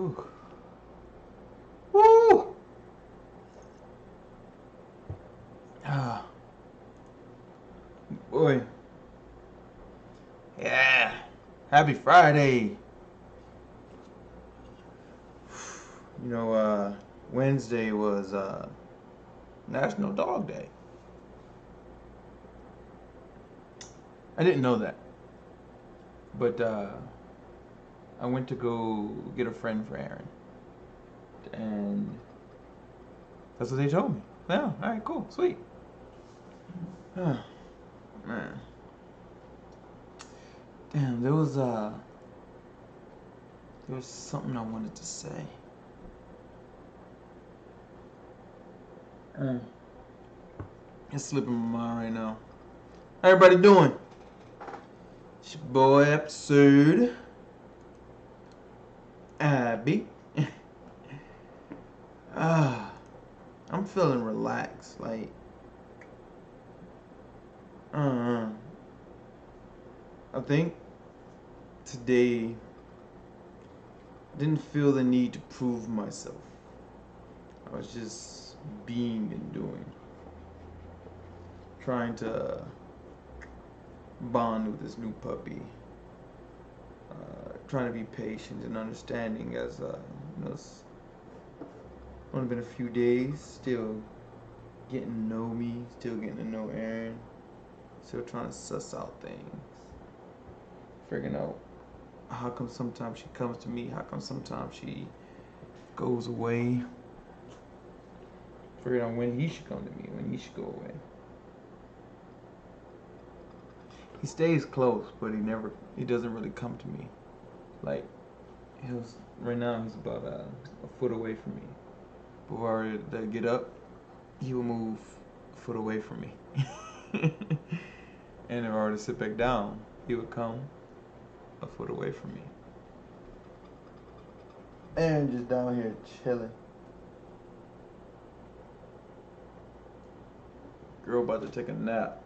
Whew. Woo! Ah. Boy. Yeah. Happy Friday. You know, Wednesday was National Dog Day. I didn't know that. But I went to go get a friend for Aaron. And that's what they told me. Yeah, alright, cool, sweet. Oh, man. Damn, there was something I wanted to say. It's slipping my mind right now. How everybody doing? It's your boy Absird. Abby. I'm feeling relaxed. Like, I think today I didn't feel the need to prove myself. I was just being and doing. Trying to bond with this new puppy. Trying to be patient and understanding as you know, it's only been a few days, still getting to know me, still getting to know Aaron, still trying to suss out things, figuring out how come sometimes she comes to me, how come sometimes she goes away, figuring out when he should come to me, when he should go away. He stays close, but he doesn't really come to me. Like, right now he's about a foot away from me. But if I were to get up, he will move a foot away from me. And if I were to sit back down, he would come a foot away from me. And just down here chilling. Girl about to take a nap.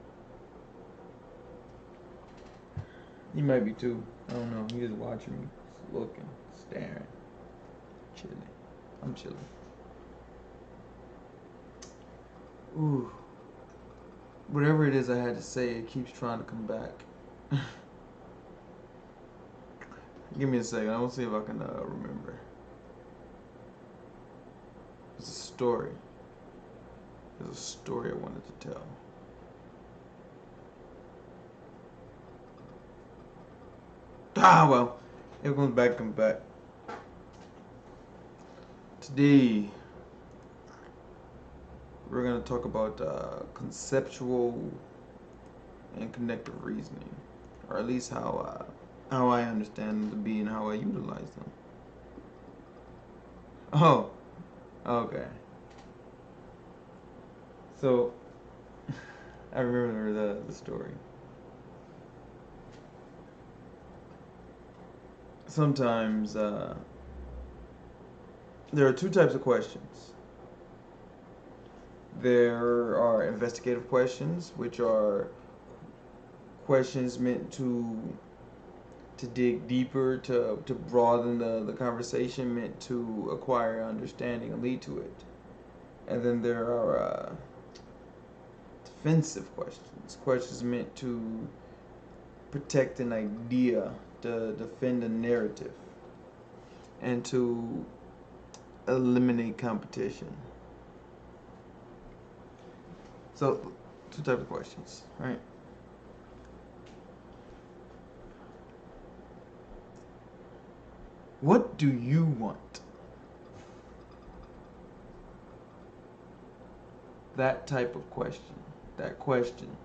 He might be too. I don't know. He just watching me, just looking, staring, chilling. I'm chilling. Ooh. Whatever it is I had to say, it keeps trying to come back. Give me a second. I will see if I can remember. It's a story. There's a story I wanted to tell. Ah, well, it comes back. Today, we're going to talk about conceptual and connective reasoning, or at least how I understand them to be and how I utilize them. Oh, okay. So, I remember the story. Sometimes there are two types of questions. There are investigative questions, which are questions meant to dig deeper, to broaden the conversation, meant to acquire understanding and lead to it. And then there are defensive questions, questions meant to protect an idea, to defend a narrative, and to eliminate competition. So, two types of questions, right? What do you want? That type of question, that question.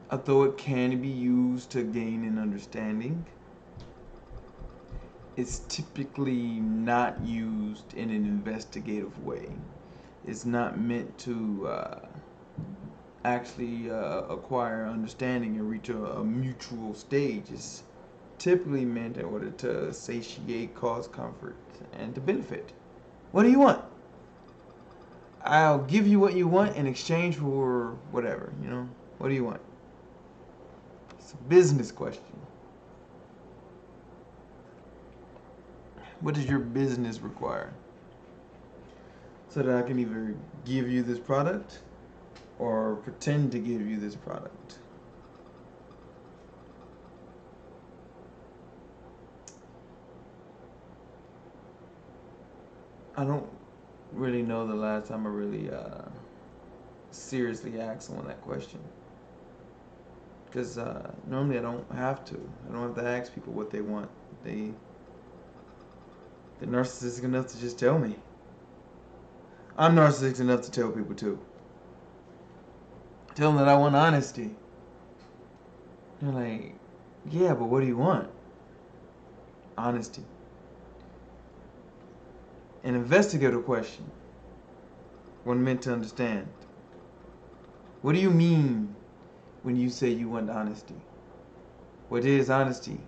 Although it can be used to gain an understanding, it's typically not used in an investigative way. It's not meant to actually acquire understanding and reach a mutual stage. It's typically meant in order to satiate, cause comfort, and to benefit. What do you want? I'll give you what you want in exchange for whatever, you know? What do you want? It's a business question. What does your business require? So that I can either give you this product or pretend to give you this product. I don't really know the last time I really seriously asked someone that question. Because normally I don't have to. I don't have to ask people what they want. They're narcissistic enough to just tell me. I'm narcissistic enough to tell people too. Tell them that I want honesty. They're like, yeah, but what do you want? Honesty. An investigative question. One meant to understand. What do you mean when you say you want honesty? What is honesty?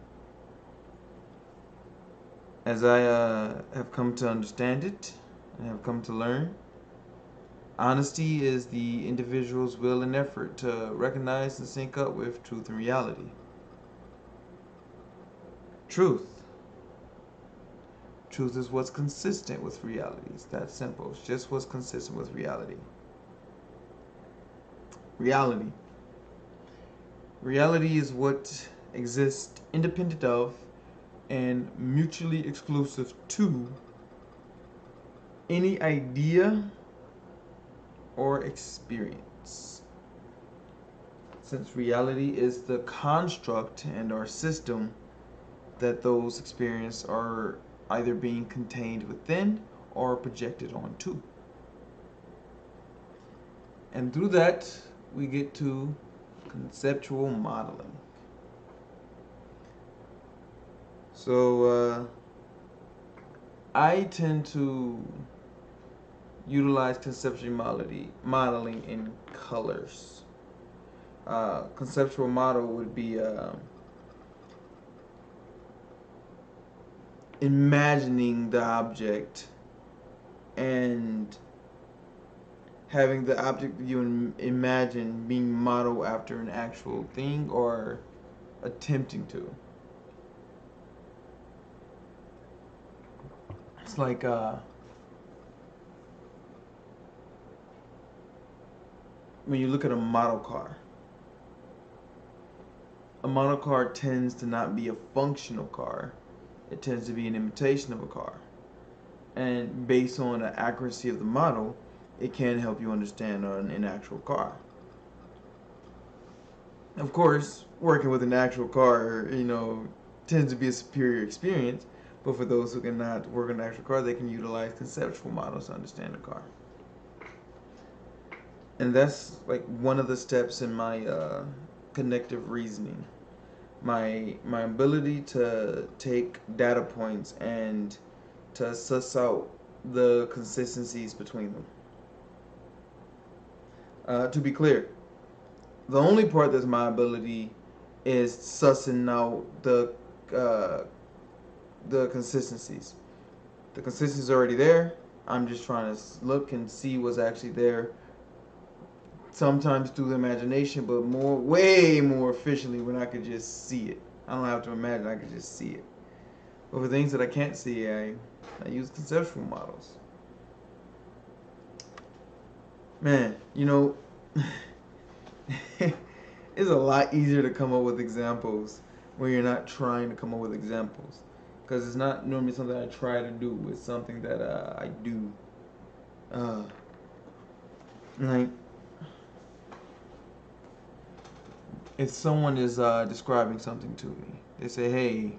As I have come to understand it, and have come to learn, honesty is the individual's will and effort to recognize and sync up with truth and reality. Truth. Truth is what's consistent with reality. It's that simple. It's just what's consistent with reality. Reality. Reality is what exists independent of and mutually exclusive to any idea or experience. Since reality is the construct and our system that those experiences are either being contained within or projected onto. And through that, we get to conceptual modeling. So, I tend to utilize conceptual modeling in colors. Conceptual model would be imagining the object and having the object you imagine being modeled after an actual thing or attempting to. It's like when you look at a model car tends to not be a functional car. It tends to be an imitation of a car. And based on the accuracy of the model, it can help you understand an actual car. Of course, working with an actual car, tends to be a superior experience. But for those who cannot work on an actual car, they can utilize conceptual models to understand a car. And that's like one of the steps in my connective reasoning. My ability to take data points and to suss out the consistencies between them. To be clear, the only part that's my ability is sussing out the consistencies. The consistency is already there. I'm just trying to look and see what's actually there. Sometimes through the imagination, but way more efficiently when I could just see it. I don't have to imagine, I could just see it. But for things that I can't see, I use conceptual models. Man, it's a lot easier to come up with examples when you're not trying to come up with examples. Because it's not normally something I try to do. It's something that I do. Like, if someone is describing something to me, they say, hey,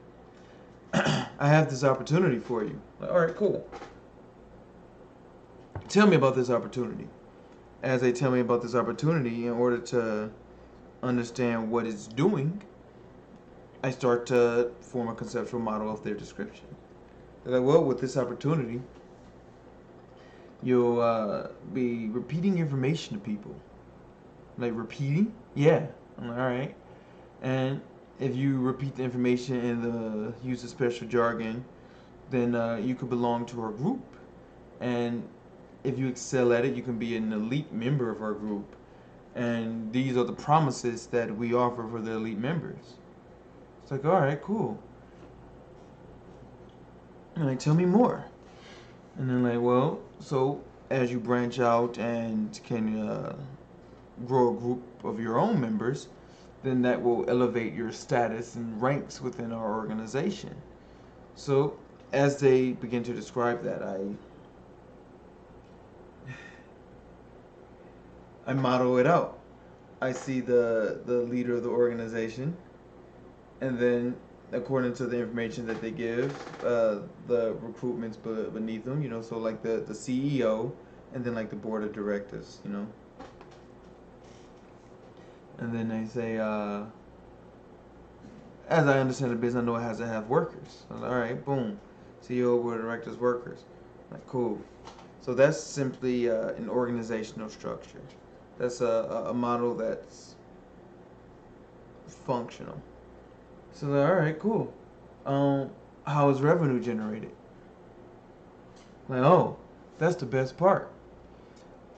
I have this opportunity for you. Like, all right, cool. Tell me about this opportunity. As they tell me about this opportunity, in order to understand what it's doing, I start to form a conceptual model of their description. They're like, well, with this opportunity, you'll be repeating information to people. Like, repeating? Yeah. I'm like, all right. And if you repeat the information and use a special jargon, then you could belong to our group. And if you excel at it, you can be an elite member of our group. And these are the promises that we offer for the elite members. It's like, all right, cool. And like, tell me more. And then like, well, so as you branch out and can grow a group of your own members, then that will elevate your status and ranks within our organization. So as they begin to describe that, I model it out. I see the leader of the organization, and then according to the information that they give, the recruitment's beneath them, you know, so like the CEO, and then like the board of directors, you know. And then they say, as I understand the business, I know it has to have workers. So, all right, boom, CEO, board of directors, workers. Like, cool. So that's simply an organizational structure. That's a model that's functional. So all right, cool. How is revenue generated? Like, oh, that's the best part.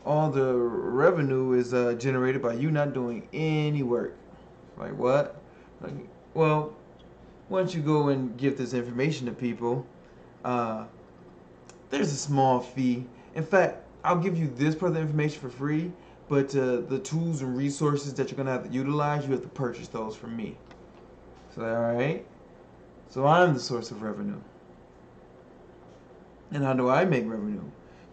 All the revenue is generated by you not doing any work. Like what? Like, well, once you go and give this information to people, uh, there's a small fee. In fact, I'll give you this part of the information for free, but the tools and resources that you're gonna have to utilize, you have to purchase those from me. So all right. So I'm the source of revenue. And how do I make revenue?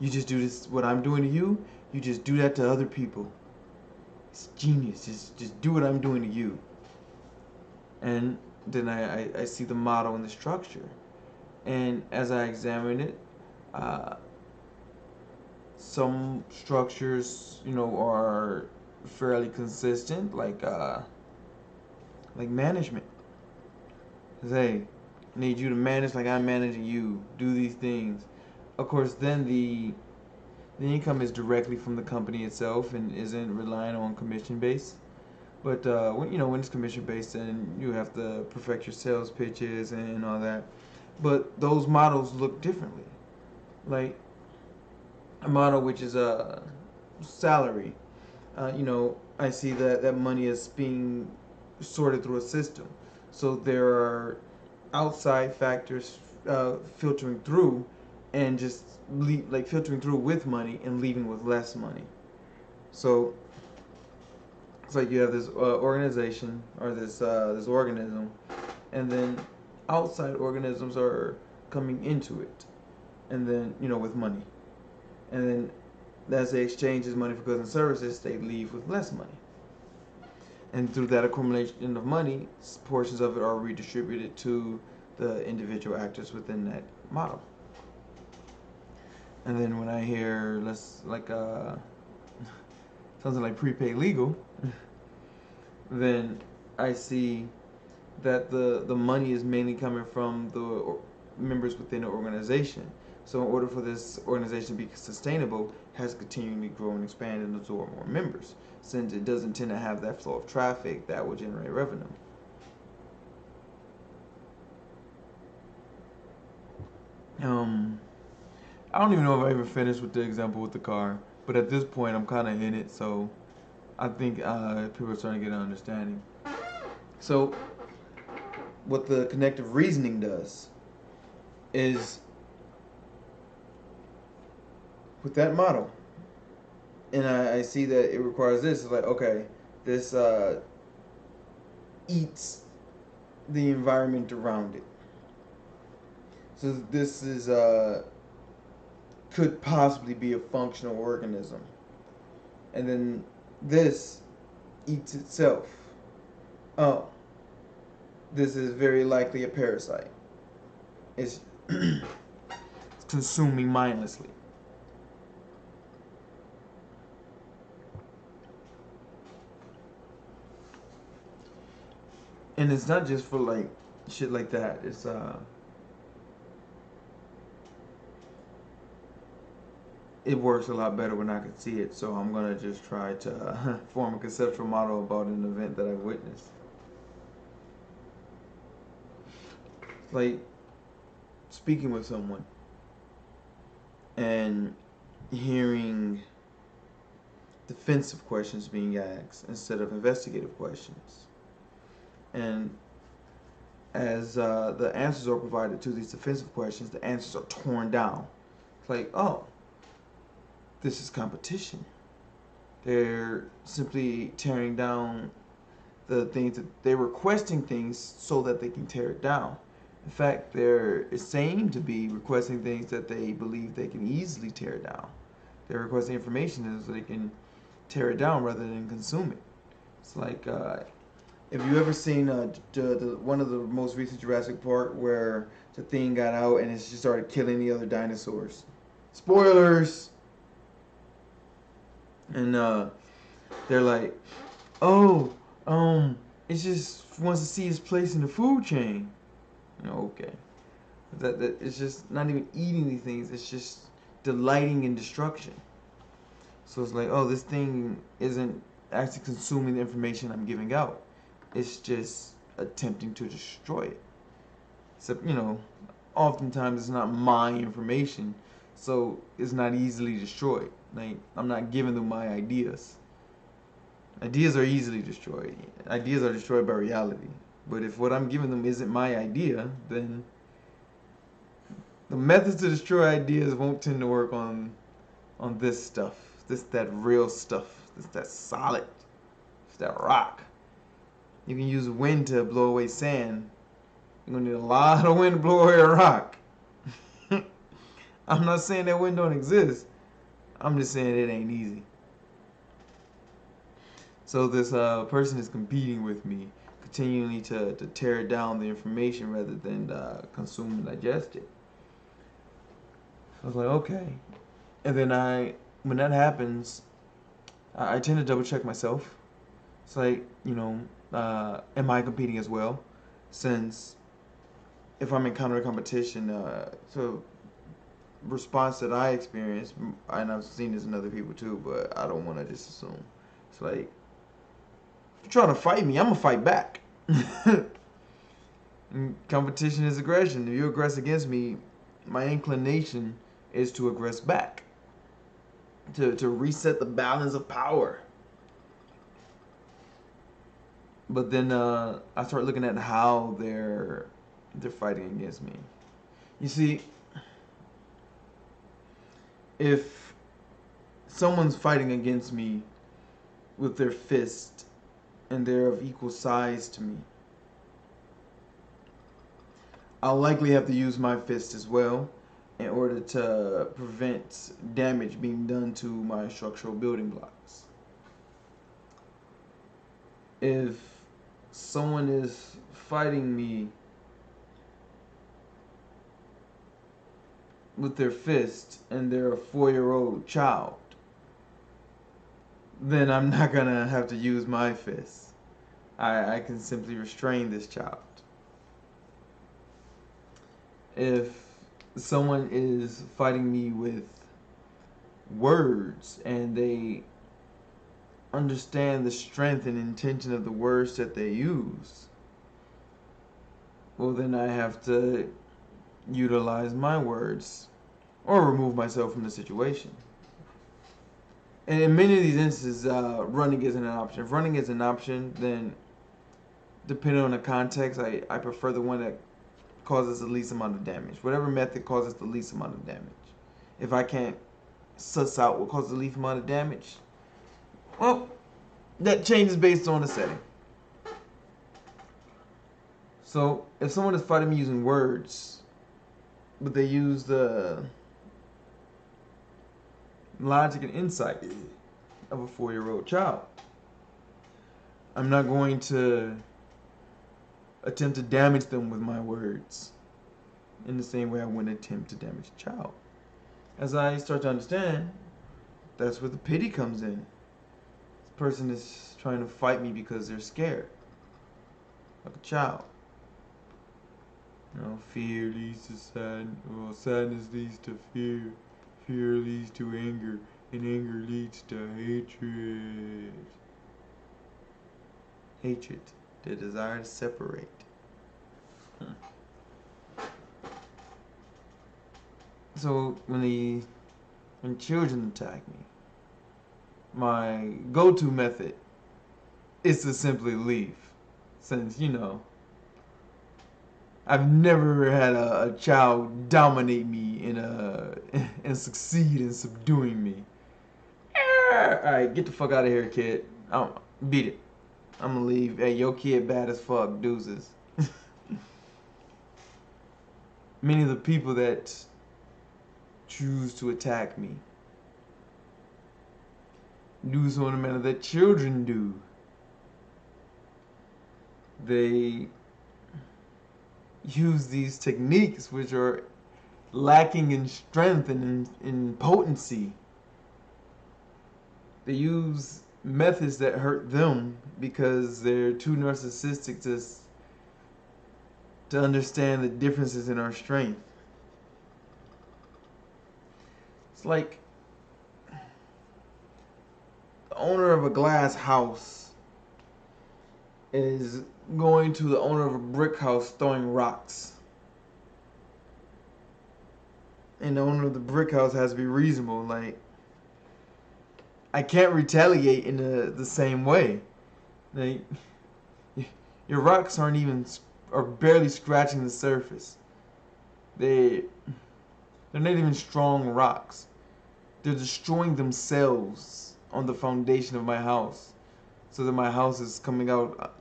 You just do this, what I'm doing to you, you just do that to other people. It's genius. Just do what I'm doing to you. And then I see the model and the structure. And as I examine it, some structures, you know, are fairly consistent, like management. Hey, I need you to manage like I'm managing you. Do these things. Of course, then the income is directly from the company itself and isn't relying on commission base. But when it's commission based, then you have to perfect your sales pitches and all that. But those models look differently. Like a model which is a salary. I see that money is being sorted through a system. So there are outside factors filtering through and just filtering through with money and leaving with less money. So it's like you have this organization or this organism, and then outside organisms are coming into it, and then with money, and then as they exchange this money for goods and services, they leave with less money. And through that accumulation of money, portions of it are redistributed to the individual actors within that model. And then when I hear something like prepaid legal, then I see that the money is mainly coming from the members within the organization. So in order for this organization to be sustainable, it has to continually grow and expand and absorb more members, since it doesn't tend to have that flow of traffic that will generate revenue. I don't even know if I even finished with the example with the car, but at this point I'm kind of in it, so I think people are starting to get an understanding. So what the connective reasoning does is, with that model, and I see that it requires this, it's like, okay, this eats the environment around it. So this is could possibly be a functional organism. And then this eats itself. Oh, this is very likely a parasite. It's consuming mindlessly. And it's not just for like shit like that. It's it works a lot better when I can see it. So I'm gonna just try to form a conceptual model about an event that I witnessed. Like speaking with someone, and hearing defensive questions being asked instead of investigative questions. And as the answers are provided to these defensive questions, the answers are torn down. It's like, oh, this is competition. They're simply tearing down the things that they're requesting things so that they can tear it down. In fact, they're saying to be requesting things that they believe they can easily tear down. They're requesting information so they can tear it down rather than consume it. It's like, have you ever seen one of the most recent Jurassic Park where the thing got out and it just started killing the other dinosaurs? Spoilers! And they're like, oh, it just wants to see its place in the food chain. Okay. That it's just not even eating these things, it's just delighting in destruction. So it's like, oh, this thing isn't actually consuming the information I'm giving out. It's just attempting to destroy it. Except, oftentimes it's not my information, so it's not easily destroyed. Like, I'm not giving them my ideas. Ideas are easily destroyed. Ideas are destroyed by reality. But if what I'm giving them isn't my idea, then the methods to destroy ideas won't tend to work on this stuff. That real stuff. That solid. That rock. You can use wind to blow away sand. You're going to need a lot of wind to blow away a rock. I'm not saying that wind don't exist. I'm just saying it ain't easy. So this person is competing with me, continually to tear down the information rather than consume and digest it. I was like, okay. And then when that happens, I tend to double check myself. It's like, am I competing as well? Since if I'm encountering competition, so response that I experience, and I've seen this in other people too, but I don't want to just assume. It's like, if you're trying to fight me, I'm going to fight back. Competition is aggression. If you aggress against me, my inclination is to aggress back. To reset the balance of power. But then I start looking at how they're fighting against me. You see, if someone's fighting against me with their fist and they're of equal size to me, I'll likely have to use my fist as well in order to prevent damage being done to my structural building blocks. If someone is fighting me with their fist and they're a 4-year-old child, then I'm not gonna have to use my fist. I can simply restrain this child. If someone is fighting me with words and they understand the strength and intention of the words that they use, well, then I have to utilize my words or remove myself from the situation. And in many of these instances, running isn't an option. If running is an option, then depending on the context, I prefer the one that causes the least amount of damage. Whatever method causes the least amount of damage. If I can't suss out what causes the least amount of damage, well, that changes based on the setting. So if someone is fighting me using words, but they use the logic and insight of a 4-year-old child, I'm not going to attempt to damage them with my words in the same way I wouldn't attempt to damage a child. As I start to understand, that's where the pity comes in. This person is trying to fight me because they're scared, like a child. Fear leads to sadness, well, sadness leads to fear, fear leads to anger, and anger leads to hatred. Hatred, the desire to separate. So when when children attack me, my go-to method is to simply leave. Since, you know, I've never had a child dominate me and succeed in subduing me. Alright, get the fuck out of here, kid. Beat it. I'm gonna leave. Hey, your kid bad as fuck. Deuces. Many of the people that choose to attack me do so in a manner that children do. They use these techniques which are lacking in strength and in potency. They use methods that hurt them because they're too narcissistic to understand the differences in our strength. It's like the owner of a glass house is going to the owner of a brick house throwing rocks. And the owner of the brick house has to be reasonable. Like, I can't retaliate in the same way. Like, your rocks are barely scratching the surface. They're not even strong rocks. They're destroying themselves on the foundation of my house, so that my house is coming out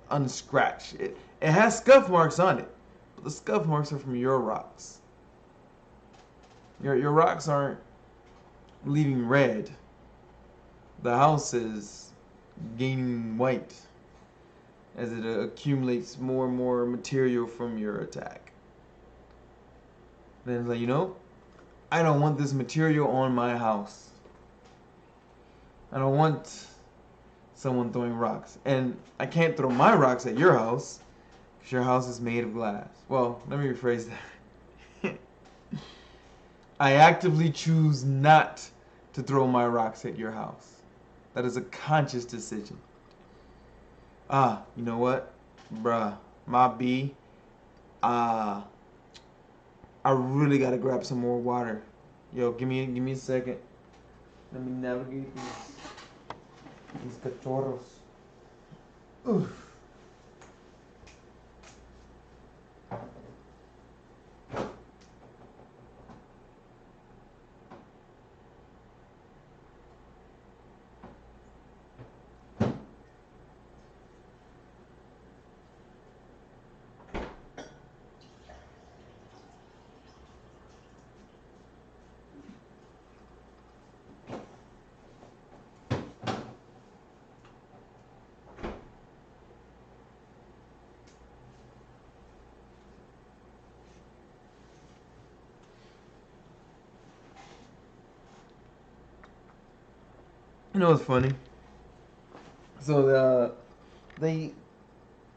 unscratched. It has scuff marks on it, but the scuff marks are from your rocks. Your rocks aren't leaving red. The house is gaining white as it accumulates more and more material from your attack. Then it's like, you know, I don't want this material on my house. I don't want someone throwing rocks. And I can't throw my rocks at your house because your house is made of glass. Well, let me rephrase that. I actively choose not to throw my rocks at your house. That is a conscious decision. You know what? Bruh, my B, I really gotta grab some more water. Yo, give me a second. Let me navigate these cachorros. Oof. You know what's funny? So they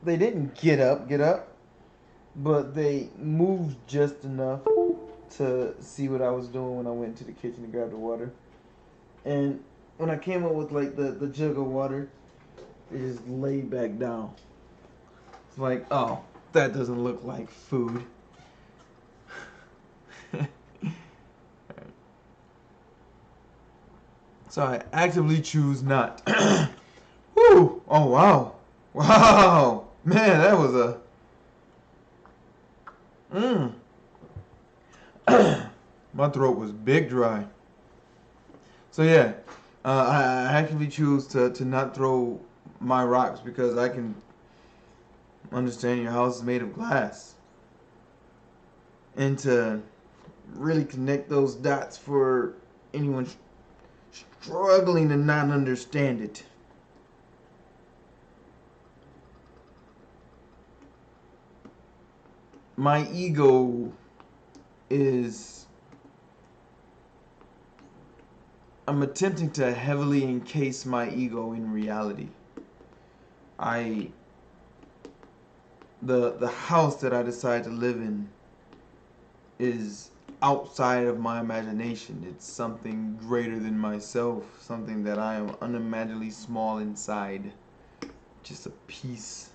didn't get up, but they moved just enough to see what I was doing when I went to the kitchen to grab the water. And when I came up with like the jug of water, they just laid back down. It's like, oh, that doesn't look like food. So I actively choose not. Woo! Oh, wow. Wow. Man, that was my throat was big dry. So yeah, I actively choose to not throw my rocks because I can understand your house is made of glass. And to really connect those dots for anyone struggling to not understand it. My ego is, I'm attempting to heavily encase my ego in reality. The house that I decide to live in is outside of my imagination. It's something greater than myself, something that I am unimaginably small inside. Just a piece.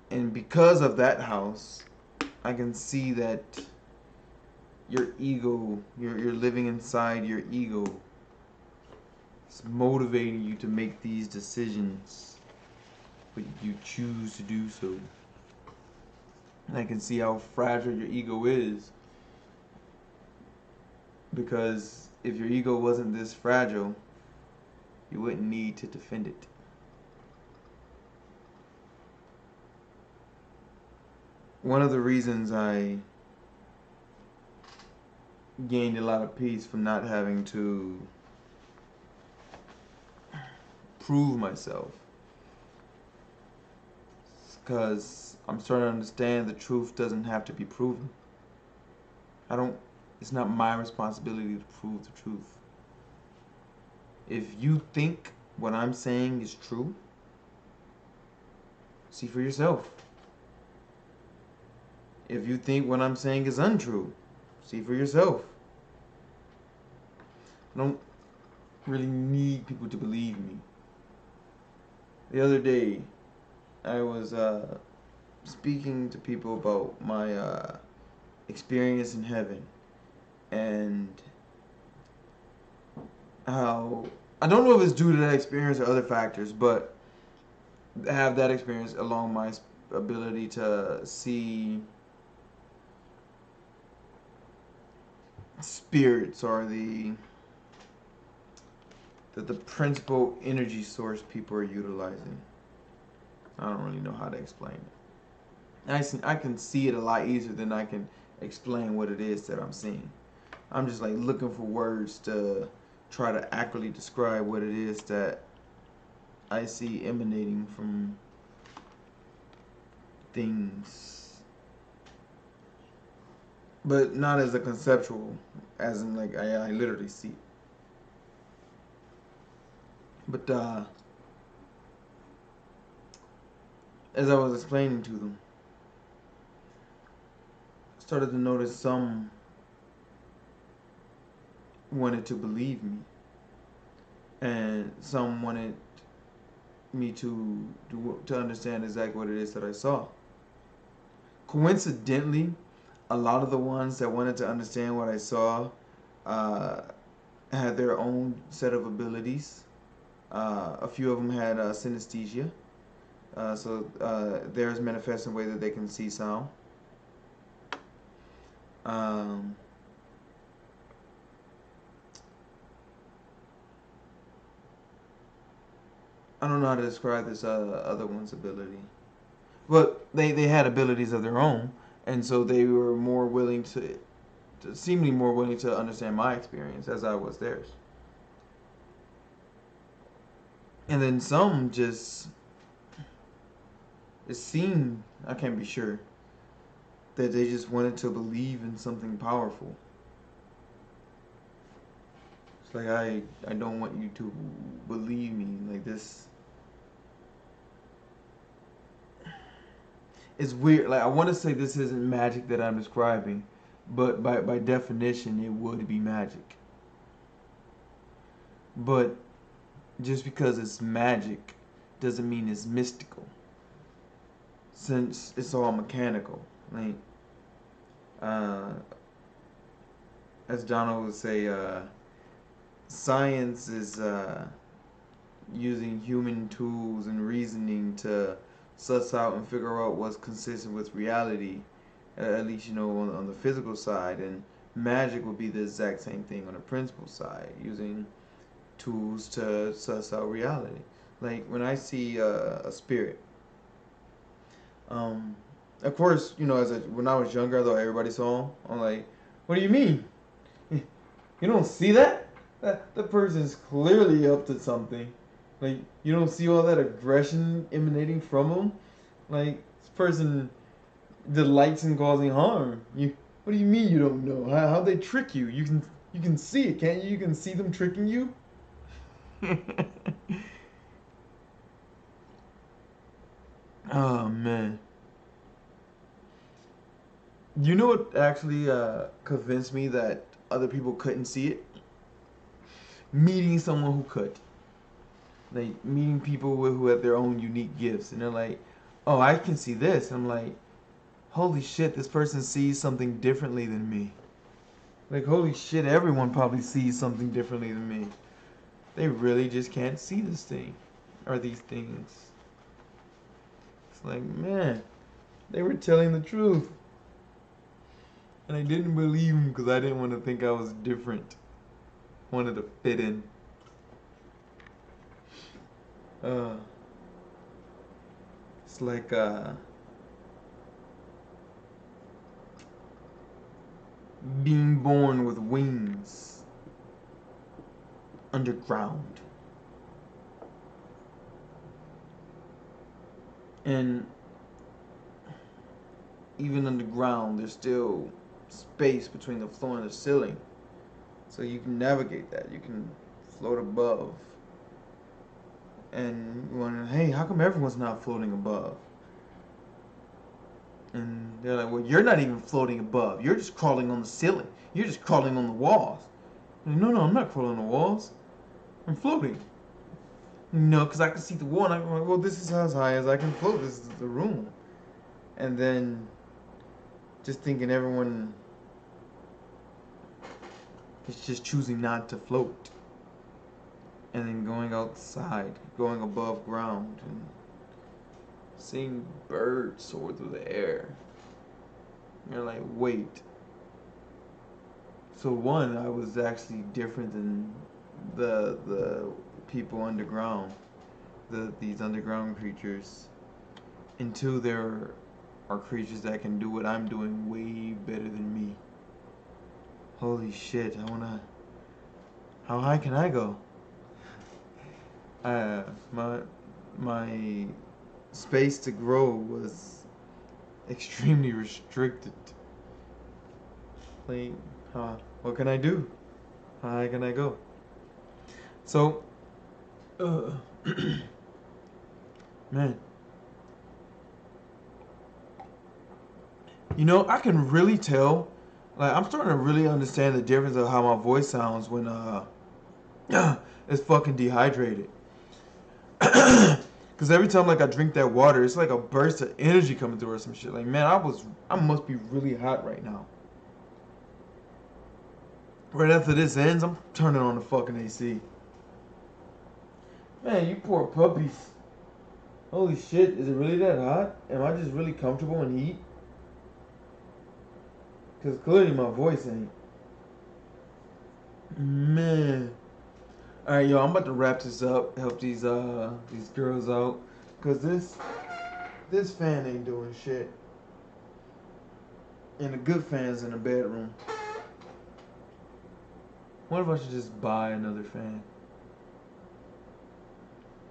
And because of that house, I can see that your ego, you're living inside your ego. It's motivating you to make these decisions, but you choose to do so. And I can see how fragile your ego is, because if your ego wasn't this fragile, you wouldn't need to defend it. One of the reasons I gained a lot of peace from not having to prove myself is because I'm starting to understand the truth doesn't have to be proven. It's not my responsibility to prove the truth. If you think what I'm saying is true, see for yourself. If you think what I'm saying is untrue, see for yourself. I don't really need people to believe me. The other day, I was speaking to people about my experience in heaven, and how, I don't know if it's due to that experience or other factors, but I have that experience along my ability to see spirits, or the principal energy source people are utilizing. I don't really know how to explain it. I can see it a lot easier than I can explain what it is that I'm seeing. I'm just like looking for words to try to accurately describe what it is that I see emanating from things. But not as a conceptual, as in like I literally see it. But as I was explaining to them, I started to notice some wanted to believe me, and some wanted me to understand exactly what it is that I saw. Coincidentally, a lot of the ones that wanted to understand what I saw had their own set of abilities. A few of them had synesthesia, so theirs manifests in a way that they can see sound. I don't know how to describe this other one's ability, but they had abilities of their own, and so they were more willing to seemingly more willing to understand my experience as I was theirs. And then some just, it seemed, I can't be sure, that they just wanted to believe in something powerful. It's like, I don't want you to believe me like this. It's weird. Like, I want to say this isn't magic that I'm describing, but by definition, it would be magic. But just because it's magic doesn't mean it's mystical, since it's all mechanical. Like, as Donald would say, science is using human tools and reasoning to suss out and figure out what's consistent with reality, at least, on the physical side. And magic would be the exact same thing on the principle side, using tools to suss out reality. Like when I see a spirit, of course, when I was younger, though everybody saw him, I'm like, what do you mean? You don't see that? That person's clearly up to something. Like, you don't see all that aggression emanating from them? Like, this person delights in causing harm. What do you mean you don't know? How they trick you? You can see it, can't you? You can see them tricking you? Oh, man. You know what actually convinced me that other people couldn't see it? Meeting someone who could. Like, meeting people who have their own unique gifts. And they're like, oh, I can see this. I'm like, holy shit, this person sees something differently than me. Like, holy shit, everyone probably sees something differently than me. They really just can't see this thing. Or these things. It's like, man, they were telling the truth. And I didn't believe them because I didn't want to think I was different. I wanted to fit in. It's like, being born with wings underground. And even underground, there's still space between the floor and the ceiling. So you can navigate that. You can float above. And you wonder, hey, how come everyone's not floating above? And they're like, well, you're not even floating above. You're just crawling on the ceiling. You're just crawling on the walls. Like, no, I'm not crawling on the walls. I'm floating. No, because I can see the wall. And I'm like, well, this is as high as I can float. This is the room. And then just thinking everyone is just choosing not to float. And then going outside, going above ground, and seeing birds soar through the air. And you're like, wait. So one, I was actually different than the people underground, these underground creatures. And two, there are creatures that can do what I'm doing way better than me. Holy shit, how high can I go? My space to grow was extremely restricted. Like, what can I do? How high can I go? So, man, you know, I can really tell. Like, I'm starting to really understand the difference of how my voice sounds when it's fucking dehydrated. Because every time like I drink that water, it's like a burst of energy coming through or some shit. Like, man, I must be really hot right now. Right after this ends, I'm turning on the fucking AC. Man, you poor puppies. Holy shit, is it really that hot? Am I just really comfortable in heat? Because clearly my voice ain't. Man. Alright, yo, I'm about to wrap this up. Help these girls out. Because this fan ain't doing shit. And the good fan's in the bedroom. What if I should just buy another fan?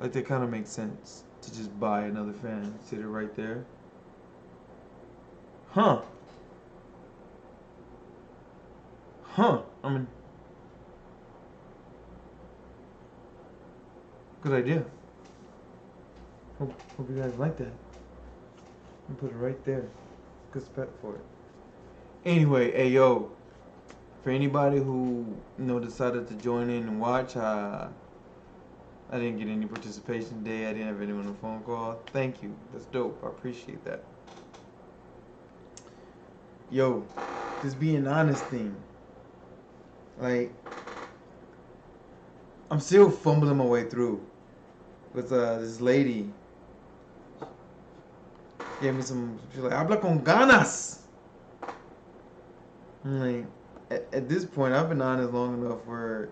Like, that kind of makes sense. To just buy another fan. Sit it right there. Huh. I mean, good idea. Hope you guys like that. I'm gonna put it right there. Good spot for it. Anyway, hey yo, for anybody who decided to join in and watch, I didn't get any participation today. I didn't have anyone on the phone call. Thank you. That's dope. I appreciate that. Yo, this being honest thing. Like, I'm still fumbling my way through. With this lady gave me some. She's like, "Habla con ganas." I'm like, at this point, I've been honest long enough where,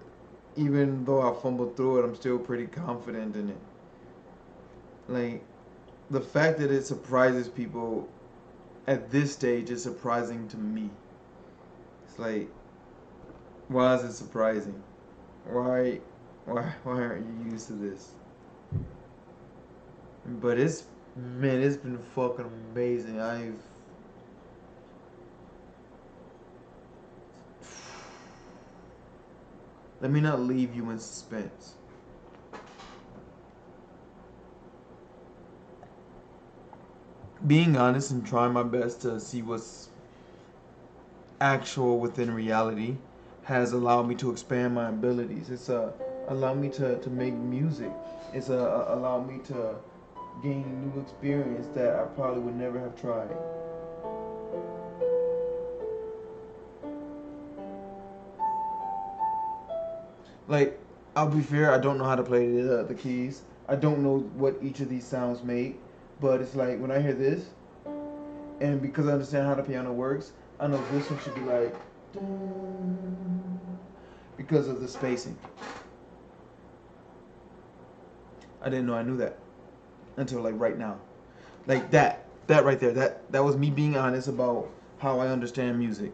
even though I fumbled through it, I'm still pretty confident in it. Like, the fact that it surprises people at this stage is surprising to me. It's like, why is it surprising? Why aren't you used to this? But it's been fucking amazing. Let me not leave you in suspense. Being honest and trying my best to see what's actual within reality has allowed me to expand my abilities. It's allowed me to make music. It's allowed me to gain new experience that I probably would never have tried. Like, I'll be fair, I don't know how to play the keys. I don't know what each of these sounds make, but it's like when I hear this, and because I understand how the piano works, I know this one should be like, because of the spacing. I didn't know I knew that until like right now. Like that right there, that was me being honest about how I understand music.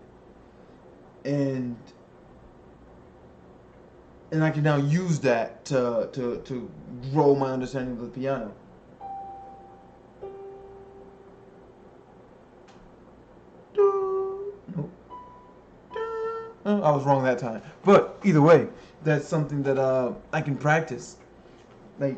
And I can now use that to grow my understanding of the piano. Nope. I was wrong that time. But either way, that's something that I can practice. Like,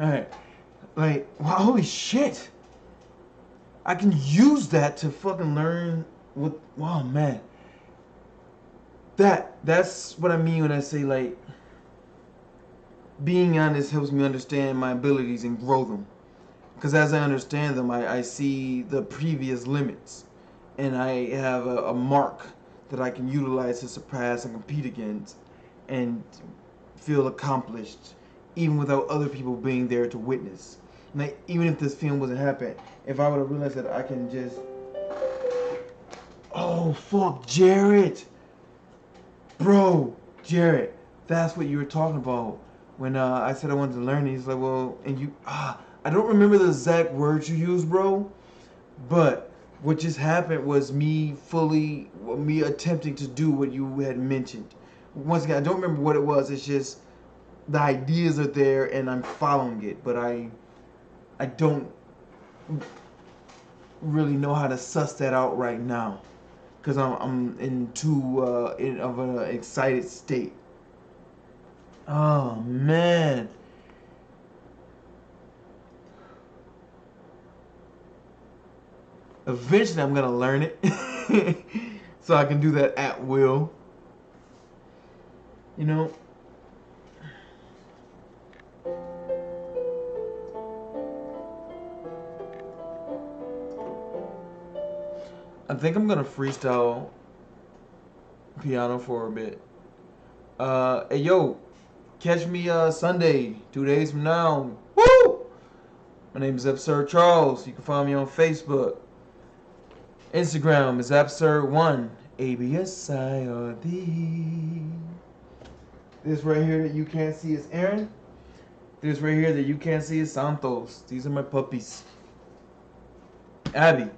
alright. Like, wow, holy shit! I can use that to fucking learn what. Wow, man. That's what I mean when I say, like, being honest helps me understand my abilities and grow them. Because as I understand them, I see the previous limits. And I have a mark that I can utilize to surpass and compete against and feel accomplished, even without other people being there to witness. Like, even if this film wasn't happening, if I would have realized that I can just... Oh, fuck, Jared! Bro, Jared, that's what you were talking about. When I said I wanted to learn, he's like, well, and you... I don't remember the exact words you used, bro, but what just happened was me attempting to do what you had mentioned. Once again, I don't remember what it was. It's just the ideas are there and I'm following it, but I don't really know how to suss that out right now because I'm in too of an excited state. Oh man. Eventually I'm gonna learn it so I can do that at will. You know, I think I'm gonna freestyle piano for a bit. Hey yo, catch me Sunday, 2 days from now. Woo! My name is Absird Charles. You can find me on Facebook. Instagram is Absird1. ABSIRD. This right here that you can't see is Aaron. This right here that you can't see is Santos. These are my puppies. Abby.